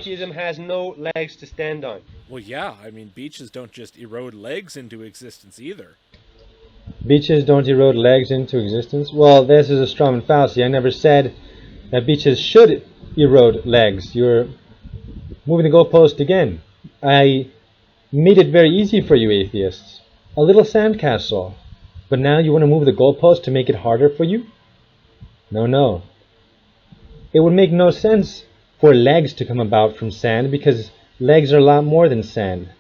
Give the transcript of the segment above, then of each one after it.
Atheism has no legs to stand on. Well, yeah, I mean, beaches don't just erode legs into existence either. Beaches don't erode legs into existence? Well, this is a strawman fallacy. I never said that beaches should erode legs. You're moving the goalpost again. I made it very easy for you atheists. A little sandcastle. But now you want to move the goalpost to make it harder for you? No, no. It would make no sense for legs to come about from sand because legs are a lot more than sand.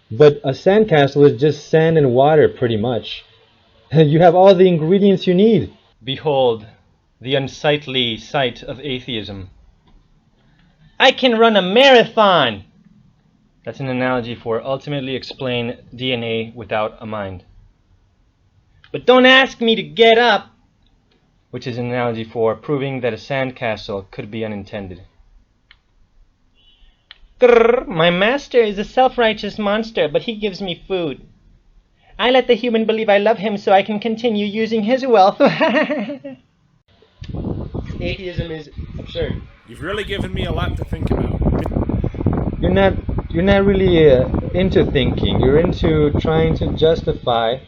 But a sandcastle is just sand and water pretty much. You have all the ingredients you need. Behold, the unsightly sight of atheism. I can run a marathon! That's an analogy for ultimately explain DNA without a mind. But don't ask me to get up! Which is an analogy for proving that a sandcastle could be unintended. Grrr, my master is a self-righteous monster, but he gives me food. I let the human believe I love him so I can continue using his wealth. Atheism is absurd. You've really given me a lot to think about. You're not really into thinking. You're into trying to justify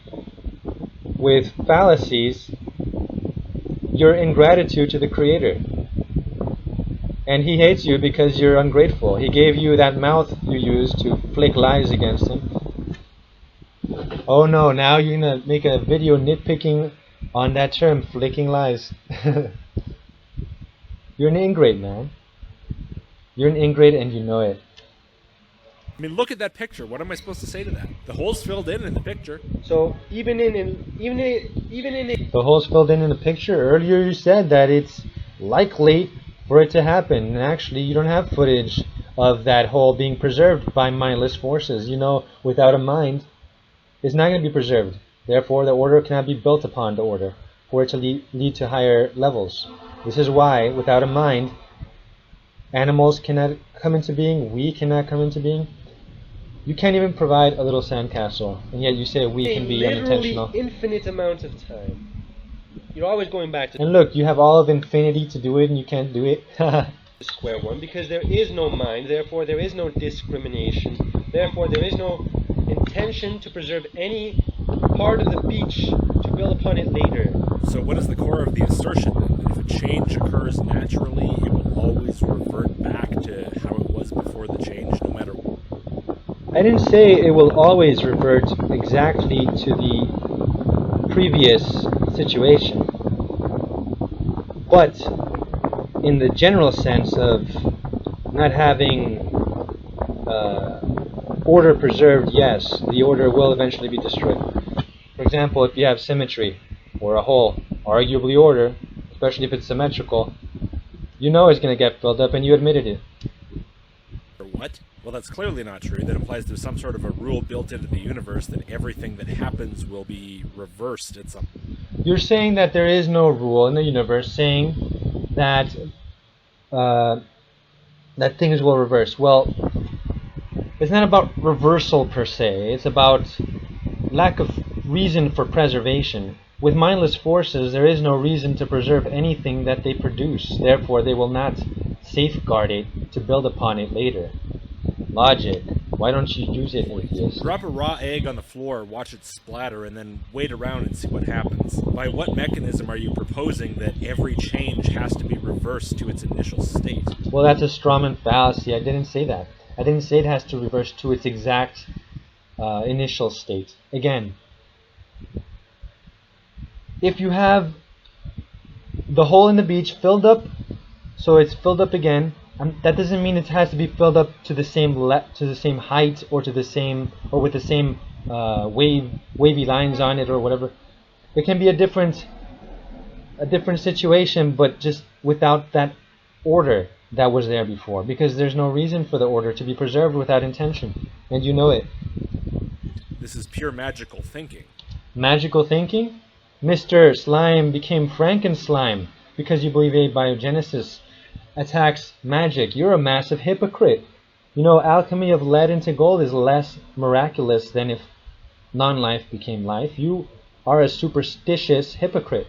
with fallacies your ingratitude to the Creator. And he hates you because you're ungrateful. He gave you that mouth you use to flick lies against him. Oh no, now you're going to make a video nitpicking on that term, flicking lies. You're an ingrate, man. You're an ingrate and you know it. I mean, look at that picture. What am I supposed to say to that? The hole's filled in the picture. So even in the hole's filled in the picture. Earlier you said that it's likely for it to happen, and actually you don't have footage of that hole being preserved by mindless forces. You know, without a mind, it's not going to be preserved. Therefore, the order cannot be built upon the order for it to lead to higher levels. This is why, without a mind, animals cannot come into being, we cannot come into being. You can't even provide a little sandcastle, and yet you say we can be unintentional. Literally infinite amount of time. You're always going back to and look, you have all of infinity to do it, and you can't do it. square one, because there is no mind, therefore there is no discrimination, therefore there is no intention to preserve any part of the beach to build upon it later. So what is the core of the assertion then? That if a change occurs naturally, it will always revert back to how it was before the change, no matter what? I didn't say it will always revert exactly to the previous situation. But in the general sense of not having order preserved, yes, the order will eventually be destroyed. For example, if you have symmetry or a hole, arguably order, especially if it's symmetrical, you know it's going to get filled up and you admitted it. Or what? Well, that's clearly not true. That implies there's some sort of a rule built into the universe that everything that happens will be reversed at some point. You're saying that there is no rule in the universe saying that that things will reverse. Well, it's not about reversal per se. It's about lack of reason for preservation. With mindless forces, there is no reason to preserve anything that they produce. Therefore, they will not safeguard it to build upon it later. Logic. Why don't you use it, atheist? Drop a raw egg on the floor, watch it splatter, and then wait around and see what happens. By what mechanism are you proposing that every change has to be reversed to its initial state? Well, that's a strawman fallacy. I didn't say that. I didn't say it has to reverse to its exact initial state. Again, if you have the hole in the beach filled up, so it's filled up again, that doesn't mean it has to be filled up to the same height or to the same or with the same wavy lines on it or whatever. It can be a different situation, but just without that order that was there before, because there's no reason for the order to be preserved without intention, and you know it. This is pure magical thinking. Magical thinking? Mr. Slime became Frankenslime because you believe abiogenesis attacks magic. You're a massive hypocrite. You know, alchemy of lead into gold is less miraculous than if non-life became life. You are a superstitious hypocrite.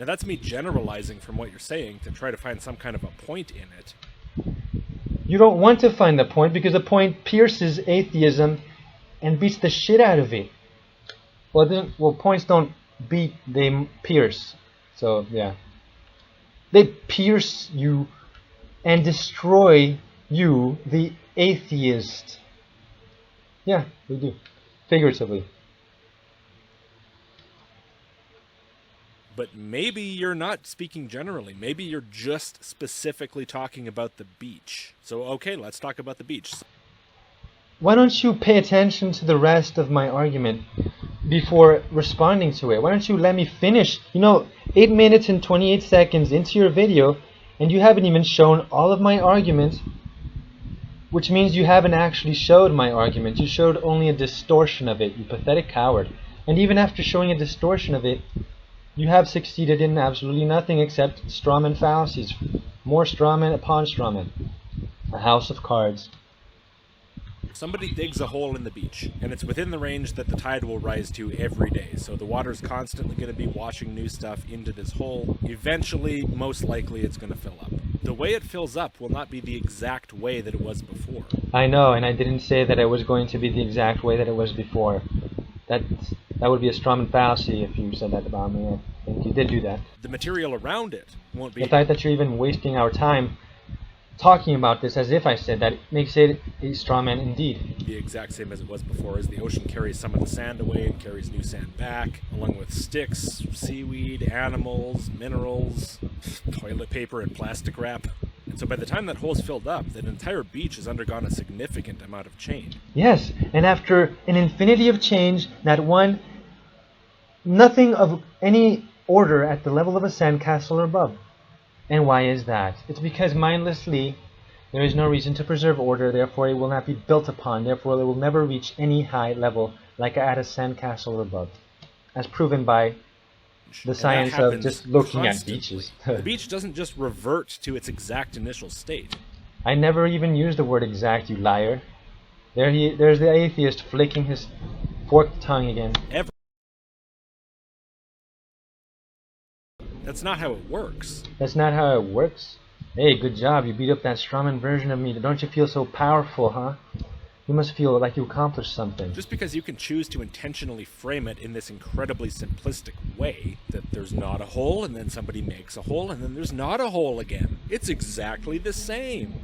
Now that's me generalizing from what you're saying to try to find some kind of a point in it. You don't want to find the point because the point pierces atheism and beats the shit out of it. Well, points don't beat, they pierce. So, yeah. They pierce you and destroy you, the atheist. Yeah, they do. Figuratively. But maybe you're not speaking generally. Maybe you're just specifically talking about the beach. So, okay, let's talk about the beach. Why don't you pay attention to the rest of my argument before responding to it? Why don't you let me finish? 8 minutes and 28 seconds into your video, and you haven't even shown all of my arguments, which means you haven't actually showed my argument. You showed only a distortion of it, you pathetic coward. And even after showing a distortion of it, you have succeeded in absolutely nothing except strawman fallacies. More strawman upon strawman. A house of cards. Somebody digs a hole in the beach, and it's within the range that the tide will rise to every day. So the water's constantly going to be washing new stuff into this hole. Eventually, most likely, it's going to fill up. The way it fills up will not be the exact way that it was before. I know, and I didn't say that it was going to be the exact way that it was before. That would be a strawman fallacy if you said that about me. I think you did do that. The material around it won't be... The fact that you're even wasting our time talking about this as if I said that makes it a strawman indeed. The exact same as it was before, as the ocean carries some of the sand away and carries new sand back, along with sticks, seaweed, animals, minerals, toilet paper, and plastic wrap. And so by the time that hole's filled up, that entire beach has undergone a significant amount of change. Yes, and after an infinity of change, nothing of any order at the level of a sandcastle or above. And why is that? It's because mindlessly, there is no reason to preserve order, therefore it will not be built upon, therefore it will never reach any high level like at a sandcastle or above, as proven by the science of just looking at beaches. The beach doesn't just revert to its exact initial state. I never even used the word exact, you liar. There's the atheist flicking his forked tongue again. That's not how it works. That's not how it works? Hey, good job. You beat up that strawman version of me. Don't you feel so powerful, huh? You must feel like you accomplished something. Just because you can choose to intentionally frame it in this incredibly simplistic way, that there's not a hole, and then somebody makes a hole, and then there's not a hole again. It's exactly the same.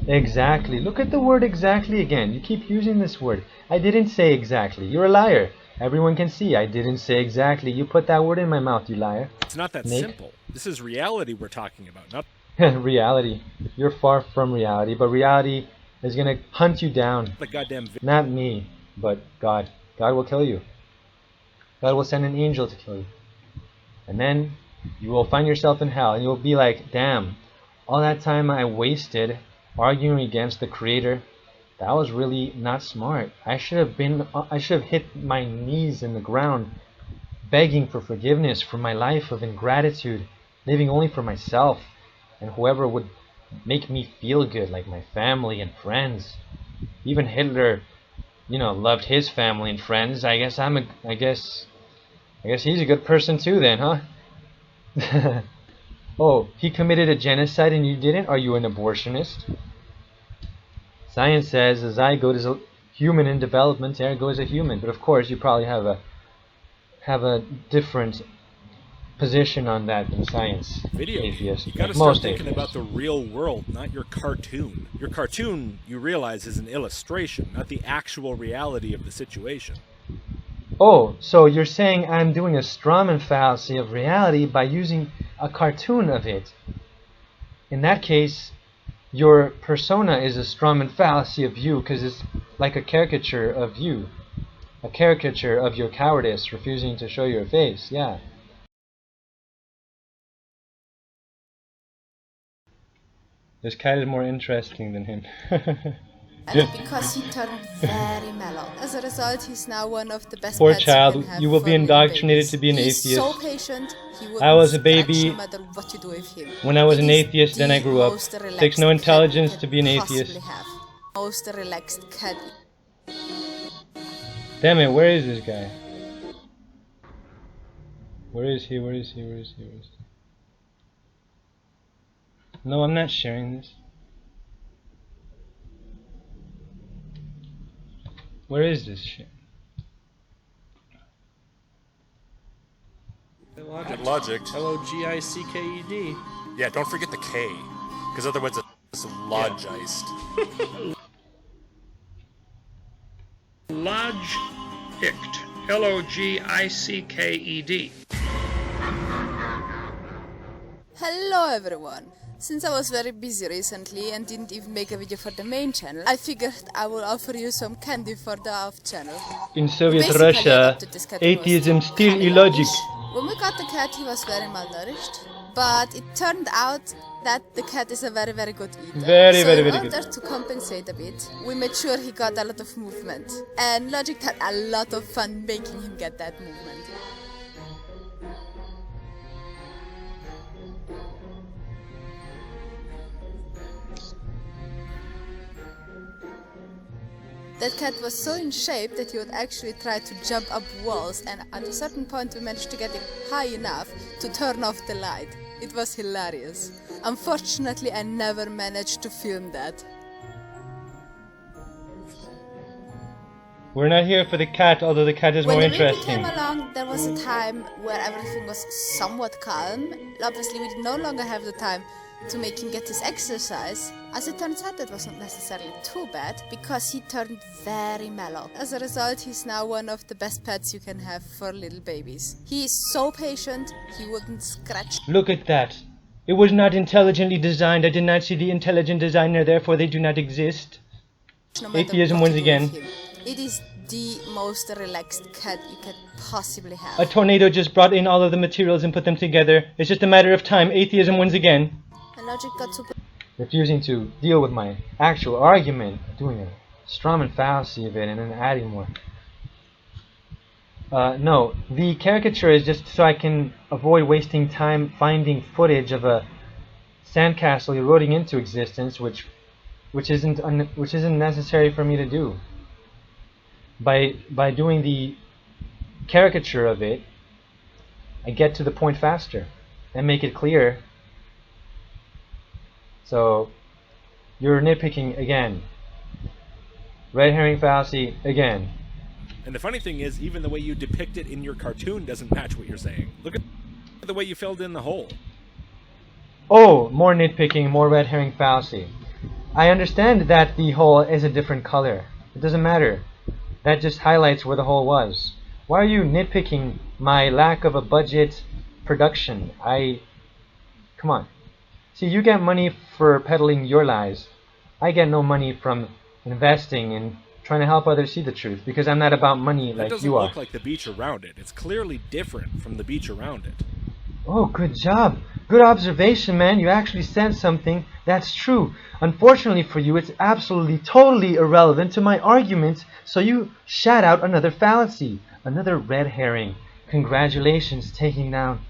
Exactly. Look at the word exactly again. You keep using this word. I didn't say exactly. You're a liar. Everyone can see I didn't say exactly. You put that word in my mouth, you liar. It's not that simple. This is reality we're talking about, not... Reality. You're far from reality, but reality is going to hunt you down. The goddamn... Not me, but God. God will kill you. God will send an angel to kill you. And then you will find yourself in hell, and you'll be like, damn, all that time I wasted arguing against the Creator, that was really not smart. I should have hit my knees in the ground, begging for forgiveness for my life of ingratitude, living only for myself, and whoever would make me feel good, like my family and friends. Even Hitler, loved his family and friends. I guess he's a good person too then, huh? Oh, he committed a genocide and you didn't? Are you an abortionist? Science says a zygote is a human in development, ergo is a human. But of course, you probably have a different position on that than science. Atheist. You gotta start thinking about the real world, not your cartoon. Your cartoon, you realize, is an illustration, not the actual reality of the situation. Oh, so you're saying I'm doing a strawman fallacy of reality by using a cartoon of it. In that case, your persona is a strawman fallacy of you, because it's like a caricature of you. A caricature of your cowardice, refusing to show your face, yeah. This cat is more interesting than him. Because he turned very mellow. As a result, he's now one of the best Poor pets child, you can have you will for be your indoctrinated babies. to be an He's atheist. so patient, he I was a wouldn't baby scratch no matter what you do with him. when I was It an is atheist, then I the grew up. most Takes no relaxed cat intelligence you to can be an possibly atheist. have. Most relaxed cat. Damn it, where is this guy? Where is he? Where is he? Where is he? Where is he? No, I'm not sharing this. Where is this shit? Logicked. L-O-G-I-C-K-E-D. Yeah, don't forget the K, because otherwise it's logiced. Logicked. L-O-G-I-C-K-E-D. Hello everyone! Since I was very busy recently and didn't even make a video for the main channel, I figured I will offer you some candy for the off channel. In Soviet Basically, Russia, adopted this cat when he was atheism still kinda illogic. youngish. When we got the cat, he was very malnourished, but it turned out that the cat is a very, very good eater. Very, so very, in very order good. to compensate a bit, we made sure he got a lot of movement, and Logic had a lot of fun making him get that movement. That cat was so in shape that he would actually try to jump up walls, and at a certain point we managed to get him high enough to turn off the light. It was hilarious. Unfortunately, I never managed to film that. We're not here for the cat, although the cat is When more the baby interesting. came along, there was a time where everything was somewhat calm. Obviously, we no longer have the time to make him get his exercise. As it turns out, that wasn't necessarily too bad, because he turned very mellow. As a result, he's now one of the best pets you can have for little babies. He is so patient, he wouldn't scratch. Look at that. It was not intelligently designed. I did not see the intelligent designer, therefore they do not exist. No matter Atheism what once you do with again. him. It is the most relaxed cat you can possibly have. A tornado just brought in all of the materials and put them together. It's just a matter of time. Atheism wins again. And Logic got super. Refusing to deal with my actual argument, doing a Strawman fallacy of it and then adding more. No, the caricature is just so I can avoid wasting time finding footage of a sandcastle eroding into existence, which isn't necessary for me to do. By doing the caricature of it, I get to the point faster and make it clear. So you're nitpicking again. Red herring fallacy again. And the funny thing is, even the way you depict it in your cartoon doesn't match what you're saying. Look at the way you filled in the hole. Oh, more nitpicking, more red herring fallacy. I understand that the hole is a different color. It doesn't matter. That just highlights where the hole was. Why are you nitpicking my lack of a budget production? Come on. See, you get money for peddling your lies. I get no money from investing and trying to help others see the truth, because I'm not about money like you are. It doesn't look like the beach around it. It's clearly different from the beach around it. Oh, good job. Good observation, man. You actually said something that's true. Unfortunately for you, it's absolutely, totally irrelevant to my argument, so you shout out another fallacy, another red herring. Congratulations, taking down,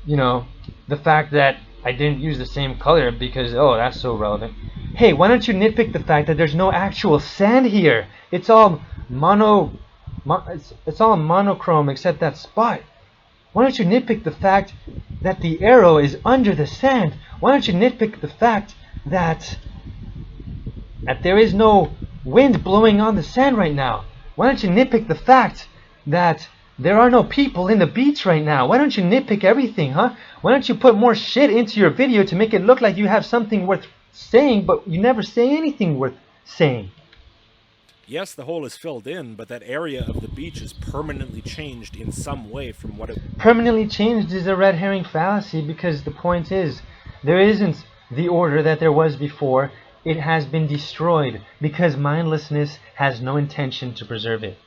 the fact that I didn't use the same color because, oh, that's so relevant. Hey, why don't you nitpick the fact that there's no actual sand here? It's all it's all monochrome except that spot. Why don't you nitpick the fact that the arrow is under the sand? Why don't you nitpick the fact that there is no wind blowing on the sand right now? Why don't you nitpick the fact that there are no people in the beach right now? Why don't you nitpick everything, huh? Why don't you put more shit into your video to make it look like you have something worth saying, but you never say anything worth saying? Yes, the hole is filled in, but that area of the beach is permanently changed in some way from what it... Permanently changed is a red herring fallacy, because the point is, there isn't the order that there was before. It has been destroyed because mindlessness has no intention to preserve it.